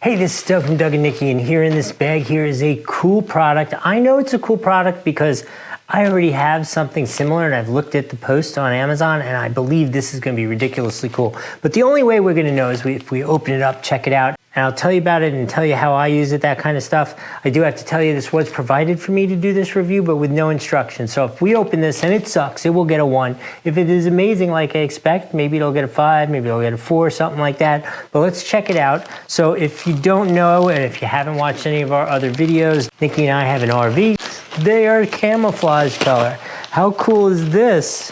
Hey, this is Doug from Doug and Nikki, and here in this bag here is a cool product. I know it's a cool product because I already have something similar and I've looked at the post on Amazon and I believe this is going to be ridiculously cool. But the only way we're going to know is if we open it up, check it out, and I'll tell you about it and tell you how I use it, that kind of stuff. I do have to tell you this was provided for me to do this review, but with no instructions. So if we open this and it sucks, it will get a 1. If it is amazing like I expect, maybe it'll get a 5, maybe it'll get a 4, something like that. But let's check it out. So if you don't know, and if you haven't watched any of our other videos, Nikki and I have an RV. They are camouflage color. How cool is this?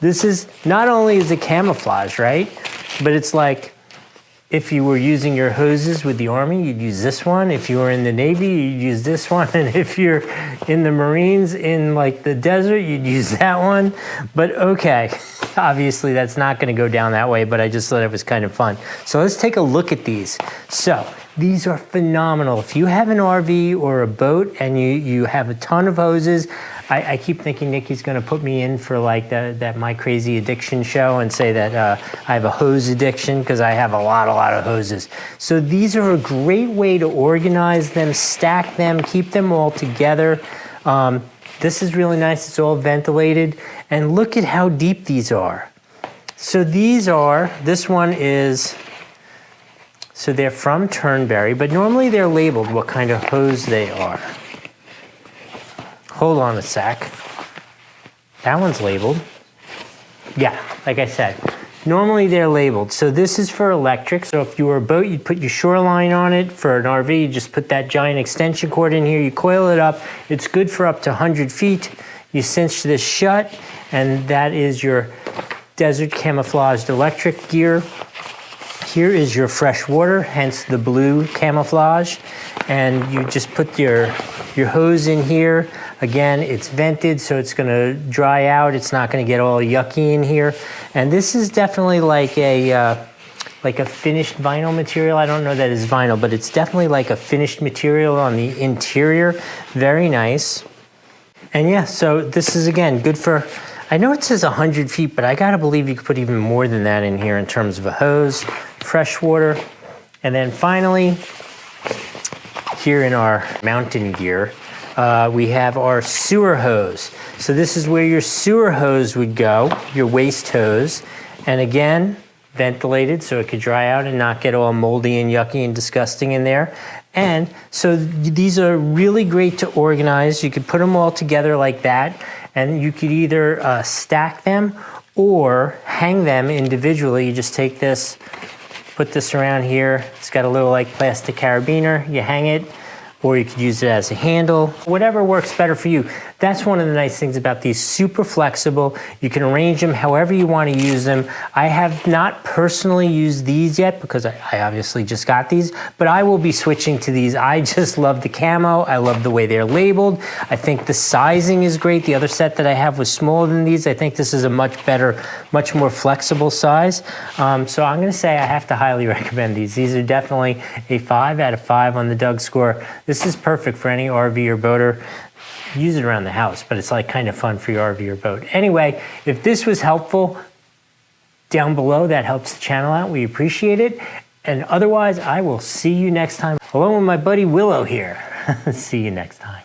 This is, not only is it camouflage, right? But it's like, if you were using your hoses with the Army, you'd use this one. If you were in the Navy, you'd use this one. And if you're in the Marines in like the desert, you'd use that one. But okay, obviously that's not gonna go down that way, but I just thought it was kind of fun. So let's take a look at these. So these are phenomenal. If you have an RV or a boat and you have a ton of hoses, I keep thinking Nikki's gonna put me in for like that My Crazy Addiction show and say that I have a hose addiction because I have a lot of hoses. So these are a great way to organize them, stack them, keep them all together. This is really nice, it's all ventilated. And look at how deep these are. So this one is, so they're from TUBENRY, but normally they're labeled what kind of hose they are. Hold on a sec. That one's labeled. Yeah, like I said, normally they're labeled. So this is for electric. So if you were a boat, you'd put your shoreline on it. For an RV, you just put that giant extension cord in here, you coil it up. It's good for up to 100 feet. You cinch this shut, and that is your desert camouflaged electric gear. Here is your fresh water, hence the blue camouflage. And you just put your hose in here. Again, it's vented, so it's gonna dry out. It's not gonna get all yucky in here. And this is definitely like a finished vinyl material. I don't know that it's vinyl, but it's definitely like a finished material on the interior. Very nice. And yeah, so this is, again, good for, I know it says 100 feet, but I gotta believe you could put even more than that in here in terms of a hose, fresh water. And then finally, here in our mountain gear, we have our sewer hose. So this is where your sewer hose would go, your waste hose. And again, ventilated so it could dry out and not get all moldy and yucky and disgusting in there. And so these are really great to organize. You could put them all together like that, and you could either stack them or hang them individually. You just take this, put this around here. It's got a little like plastic carabiner. You hang it, or you could use it as a handle, whatever works better for you. That's one of the nice things about these, super flexible. You can arrange them however you want to use them. I have not personally used these yet because I obviously just got these, but I will be switching to these. I just love the camo. I love the way they're labeled. I think the sizing is great. The other set that I have was smaller than these. I think this is a much better, much more flexible size. So I'm gonna say I have to highly recommend these. These are definitely a 5 out of 5 on the Doug score. This is perfect for any RV or boater. Use it around the house, but it's like kind of fun for your RV or boat. Anyway, if this was helpful, down below, that helps the channel out. We appreciate it. And otherwise, I will see you next time. Along with my buddy Willow here. See you next time.